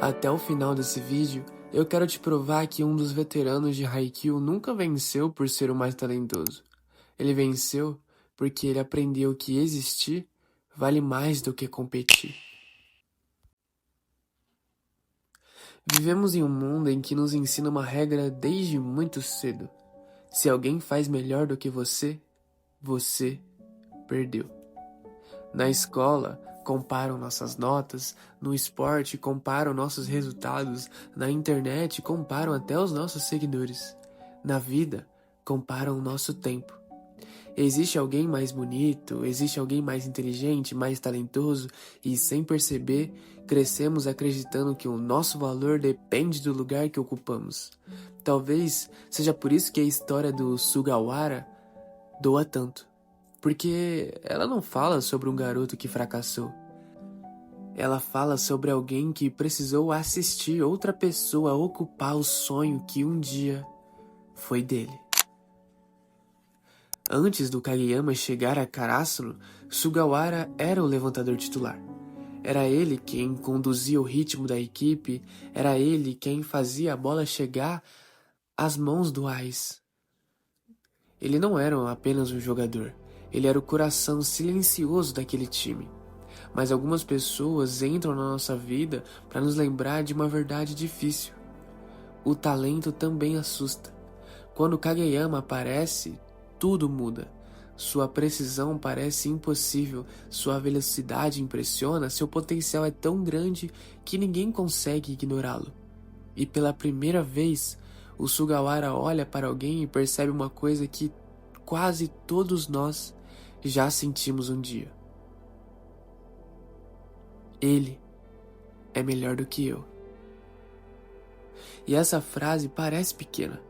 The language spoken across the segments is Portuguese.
Até o final desse vídeo, eu quero te provar que um dos veteranos de Haikyuu nunca venceu por ser o mais talentoso. Ele venceu porque ele aprendeu que existir vale mais do que competir. Vivemos em um mundo em que nos ensina uma regra desde muito cedo. Se alguém faz melhor do que você, você perdeu. Na escola, comparam nossas notas, no esporte, comparam nossos resultados, na internet, comparam até os nossos seguidores. Na vida, comparam o nosso tempo. Existe alguém mais bonito, existe alguém mais inteligente, mais talentoso, e sem perceber, crescemos acreditando que o nosso valor depende do lugar que ocupamos. Talvez seja por isso que a história do Sugawara doa tanto. Porque ela não fala sobre um garoto que fracassou. Ela fala sobre alguém que precisou assistir outra pessoa ocupar o sonho que um dia foi dele. Antes do Kageyama chegar a Karasuno, Sugawara era o levantador titular. Era ele quem conduzia o ritmo da equipe, era ele quem fazia a bola chegar às mãos do Ais. Ele não era apenas um jogador, ele era o coração silencioso daquele time. Mas algumas pessoas entram na nossa vida para nos lembrar de uma verdade difícil. O talento também assusta. Quando Kageyama aparece, tudo muda. Sua precisão parece impossível, sua velocidade impressiona, seu potencial é tão grande que ninguém consegue ignorá-lo. E pela primeira vez, o Sugawara olha para alguém e percebe uma coisa que quase todos nós já sentimos um dia. Ele é melhor do que eu. E essa frase parece pequena,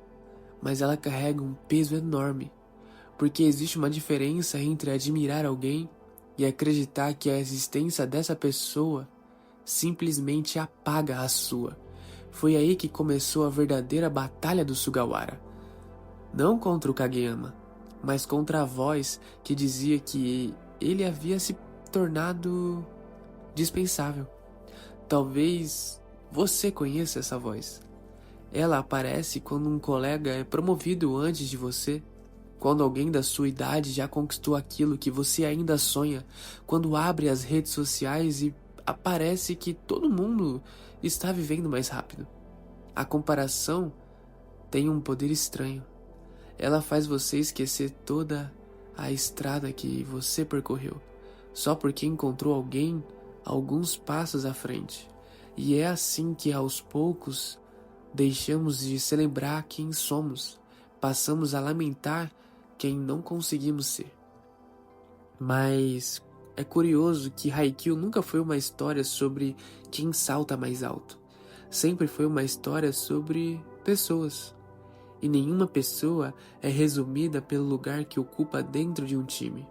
mas ela carrega um peso enorme, porque existe uma diferença entre admirar alguém e acreditar que a existência dessa pessoa simplesmente apaga a sua. Foi aí que começou a verdadeira batalha do Sugawara. Não contra o Kageyama, mas contra a voz que dizia que ele havia se tornado dispensável. Talvez você conheça essa voz. Ela aparece quando um colega é promovido antes de você, quando alguém da sua idade já conquistou aquilo que você ainda sonha, quando abre as redes sociais e aparece que todo mundo está vivendo mais rápido. A comparação tem um poder estranho. Ela faz você esquecer toda a estrada que você percorreu, só porque encontrou alguém alguns passos à frente. E é assim que aos poucos deixamos de celebrar quem somos, passamos a lamentar quem não conseguimos ser. Mas é curioso que Haikyuu nunca foi uma história sobre quem salta mais alto. Sempre foi uma história sobre pessoas. E nenhuma pessoa é resumida pelo lugar que ocupa dentro de um time.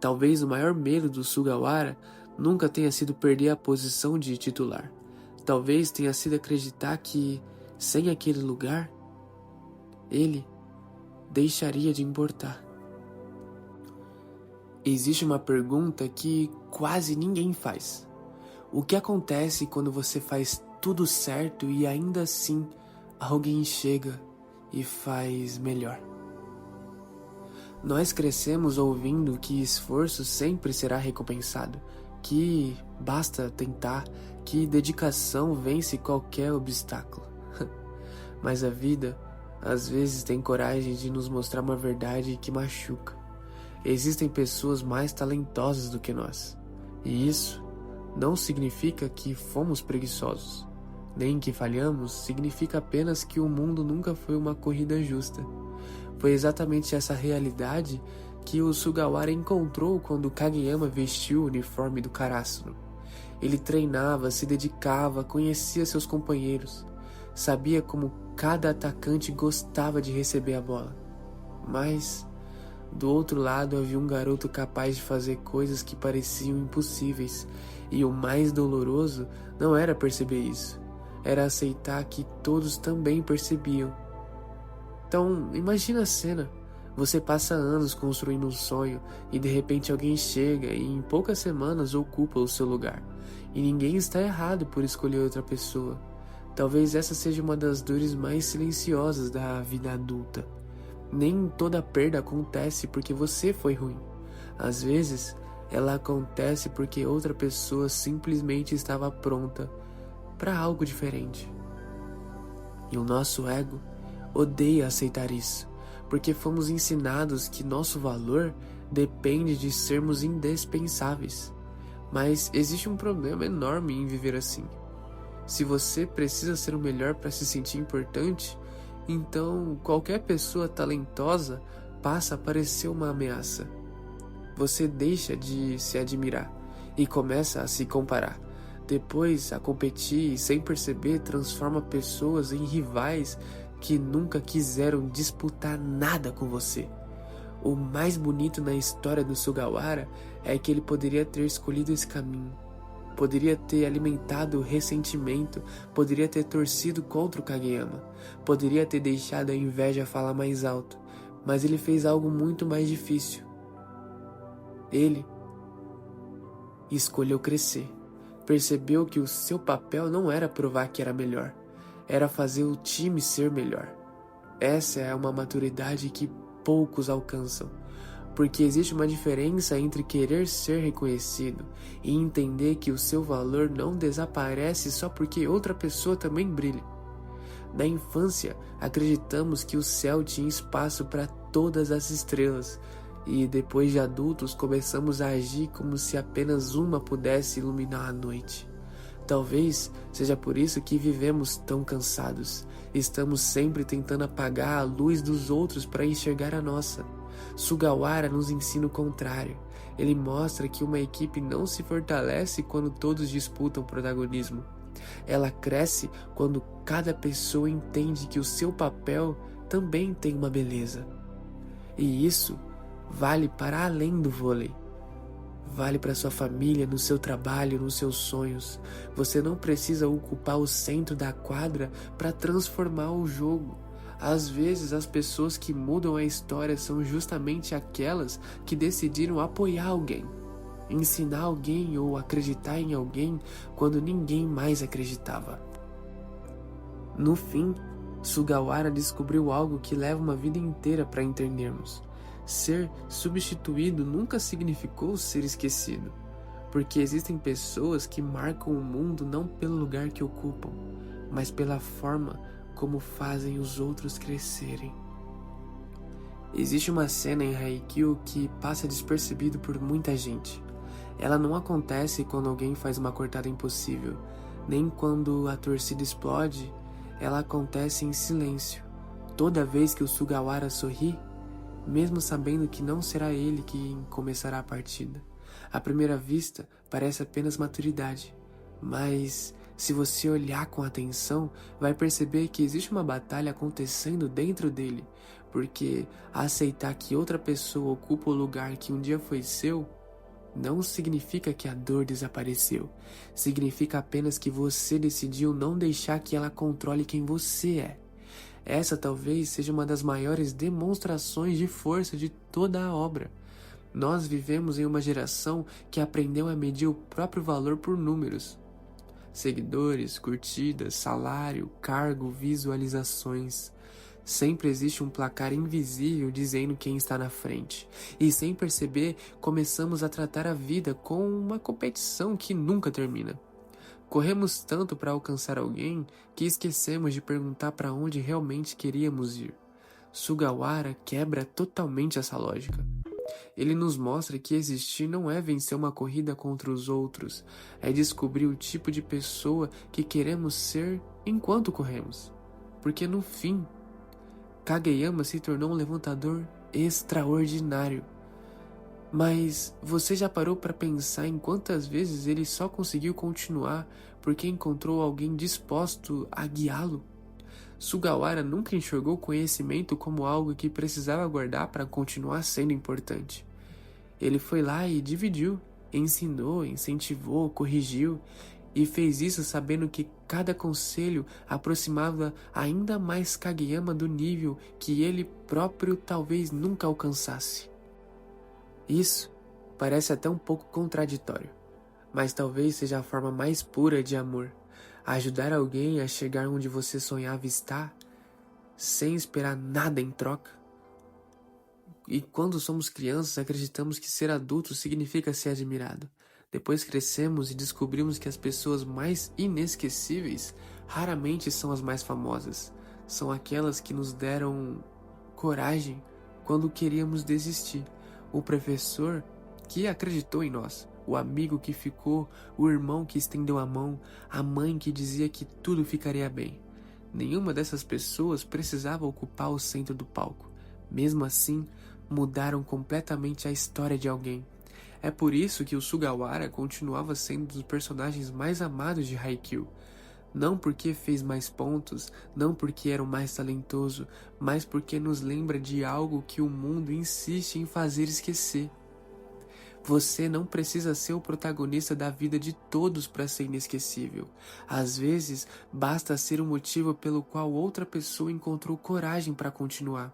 Talvez o maior medo do Sugawara nunca tenha sido perder a posição de titular. Talvez tenha sido acreditar que, sem aquele lugar, ele deixaria de importar. Existe uma pergunta que quase ninguém faz. O que acontece quando você faz tudo certo e ainda assim alguém chega e faz melhor? Nós crescemos ouvindo que esforço sempre será recompensado, que basta tentar, que dedicação vence qualquer obstáculo. Mas a vida, às vezes, tem coragem de nos mostrar uma verdade que machuca. Existem pessoas mais talentosas do que nós, e isso não significa que fomos preguiçosos, nem que falhamos, significa apenas que o mundo nunca foi uma corrida justa. Foi exatamente essa realidade que o Sugawara encontrou quando Kageyama vestiu o uniforme do Karasuno. Ele treinava, se dedicava, conhecia seus companheiros, sabia como cada atacante gostava de receber a bola. Mas, do outro lado, havia um garoto capaz de fazer coisas que pareciam impossíveis, e o mais doloroso não era perceber isso, era aceitar que todos também percebiam. Então, imagina a cena. Você passa anos construindo um sonho e de repente alguém chega e em poucas semanas ocupa o seu lugar. E ninguém está errado por escolher outra pessoa. Talvez essa seja uma das dores mais silenciosas da vida adulta. Nem toda perda acontece porque você foi ruim. Às vezes, ela acontece porque outra pessoa simplesmente estava pronta para algo diferente. E o nosso ego odeia aceitar isso, porque fomos ensinados que nosso valor depende de sermos indispensáveis. Mas existe um problema enorme em viver assim. Se você precisa ser o melhor para se sentir importante, então qualquer pessoa talentosa passa a parecer uma ameaça. Você deixa de se admirar e começa a se comparar. Depois, a competir e, sem perceber, transforma pessoas em rivais que nunca quiseram disputar nada com você. O mais bonito na história do Sugawara é que ele poderia ter escolhido esse caminho. Poderia ter alimentado o ressentimento, poderia ter torcido contra o Kageyama, poderia ter deixado a inveja falar mais alto, mas ele fez algo muito mais difícil. Ele escolheu crescer. Percebeu que o seu papel não era provar que era melhor, era fazer o time ser melhor. Essa é uma maturidade que poucos alcançam, porque existe uma diferença entre querer ser reconhecido e entender que o seu valor não desaparece só porque outra pessoa também brilha. Na infância, acreditamos que o céu tinha espaço para todas as estrelas, e depois de adultos começamos a agir como se apenas uma pudesse iluminar a noite. Talvez seja por isso que vivemos tão cansados. Estamos sempre tentando apagar a luz dos outros para enxergar a nossa. Sugawara nos ensina o contrário. Ele mostra que uma equipe não se fortalece quando todos disputam protagonismo. Ela cresce quando cada pessoa entende que o seu papel também tem uma beleza. E isso vale para além do vôlei. Vale para sua família, no seu trabalho, nos seus sonhos. Você não precisa ocupar o centro da quadra para transformar o jogo. Às vezes, as pessoas que mudam a história são justamente aquelas que decidiram apoiar alguém, ensinar alguém ou acreditar em alguém quando ninguém mais acreditava. No fim, Sugawara descobriu algo que leva uma vida inteira para entendermos. Ser substituído nunca significou ser esquecido, porque existem pessoas que marcam o mundo não pelo lugar que ocupam, mas pela forma como fazem os outros crescerem. Existe uma cena em Haikyuu que passa despercebido por muita gente. Ela não acontece quando alguém faz uma cortada impossível, nem quando a torcida explode. Ela acontece em silêncio. Toda vez que o Sugawara sorri, mesmo sabendo que não será ele quem começará a partida. À primeira vista, parece apenas maturidade, mas se você olhar com atenção, vai perceber que existe uma batalha acontecendo dentro dele, porque aceitar que outra pessoa ocupa o lugar que um dia foi seu não significa que a dor desapareceu. Significa apenas que você decidiu não deixar que ela controle quem você é. Essa talvez seja uma das maiores demonstrações de força de toda a obra. Nós vivemos em uma geração que aprendeu a medir o próprio valor por números. Seguidores, curtidas, salário, cargo, visualizações. Sempre existe um placar invisível dizendo quem está na frente. E sem perceber, começamos a tratar a vida como uma competição que nunca termina. Corremos tanto para alcançar alguém que esquecemos de perguntar para onde realmente queríamos ir. Sugawara quebra totalmente essa lógica. Ele nos mostra que existir não é vencer uma corrida contra os outros, é descobrir o tipo de pessoa que queremos ser enquanto corremos. Porque no fim, Kageyama se tornou um levantador extraordinário. Mas você já parou para pensar em quantas vezes ele só conseguiu continuar porque encontrou alguém disposto a guiá-lo? Sugawara nunca enxergou conhecimento como algo que precisava guardar para continuar sendo importante. Ele foi lá e dividiu, ensinou, incentivou, corrigiu, e fez isso sabendo que cada conselho aproximava ainda mais Kageyama do nível que ele próprio talvez nunca alcançasse. Isso parece até um pouco contraditório, mas talvez seja a forma mais pura de amor, ajudar alguém a chegar onde você sonhava estar, sem esperar nada em troca. E quando somos crianças, acreditamos que ser adulto significa ser admirado. Depois crescemos e descobrimos que as pessoas mais inesquecíveis raramente são as mais famosas. São aquelas que nos deram coragem quando queríamos desistir. O professor que acreditou em nós, o amigo que ficou, o irmão que estendeu a mão, a mãe que dizia que tudo ficaria bem. Nenhuma dessas pessoas precisava ocupar o centro do palco. Mesmo assim, mudaram completamente a história de alguém. É por isso que o Sugawara continuava sendo um dos personagens mais amados de Haikyuu. Não porque fez mais pontos, não porque era o mais talentoso, mas porque nos lembra de algo que o mundo insiste em fazer esquecer. Você não precisa ser o protagonista da vida de todos para ser inesquecível. Às vezes, basta ser o motivo pelo qual outra pessoa encontrou coragem para continuar.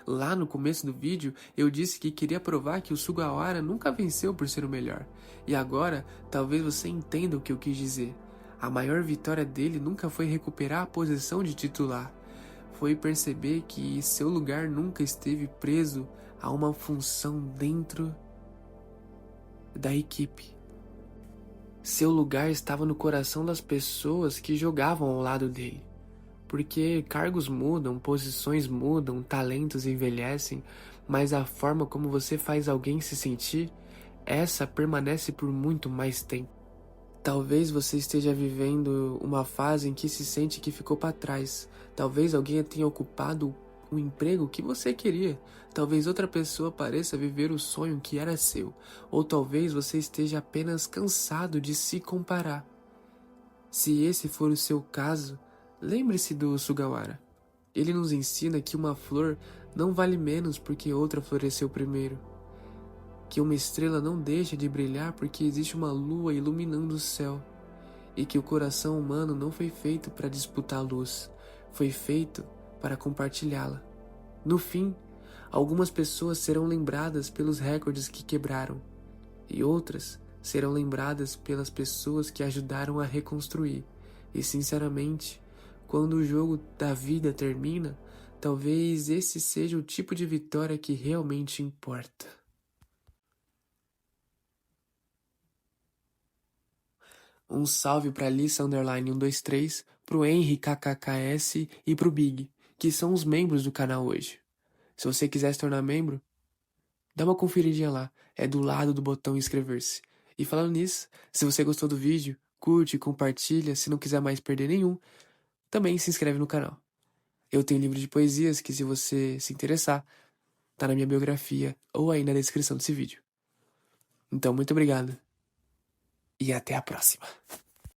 Lá no começo do vídeo, eu disse que queria provar que o Sugawara nunca venceu por ser o melhor. E agora, talvez você entenda o que eu quis dizer. A maior vitória dele nunca foi recuperar a posição de titular. Foi perceber que seu lugar nunca esteve preso a uma função dentro da equipe. Seu lugar estava no coração das pessoas que jogavam ao lado dele. Porque cargos mudam, posições mudam, talentos envelhecem, mas a forma como você faz alguém se sentir, essa permanece por muito mais tempo. Talvez você esteja vivendo uma fase em que se sente que ficou para trás. Talvez alguém tenha ocupado o emprego que você queria. Talvez outra pessoa pareça viver o sonho que era seu. Ou talvez você esteja apenas cansado de se comparar. Se esse for o seu caso, lembre-se do Sugawara. Ele nos ensina que uma flor não vale menos porque outra floresceu primeiro. Que uma estrela não deixa de brilhar porque existe uma lua iluminando o céu. E que o coração humano não foi feito para disputar luz, foi feito para compartilhá-la. No fim, algumas pessoas serão lembradas pelos recordes que quebraram, e outras serão lembradas pelas pessoas que ajudaram a reconstruir. E sinceramente, quando o jogo da vida termina, talvez esse seja o tipo de vitória que realmente importa. Um salve pra Lisa Underline 123, pro Henry KKKS e pro Big, que são os membros do canal hoje. Se você quiser se tornar membro, dá uma conferidinha lá, é do lado do botão inscrever-se. E falando nisso, se você gostou do vídeo, curte, compartilha, se não quiser mais perder nenhum, também se inscreve no canal. Eu tenho livro de poesias que, se você se interessar, tá na minha biografia ou aí na descrição desse vídeo. Então, muito obrigado e até a próxima.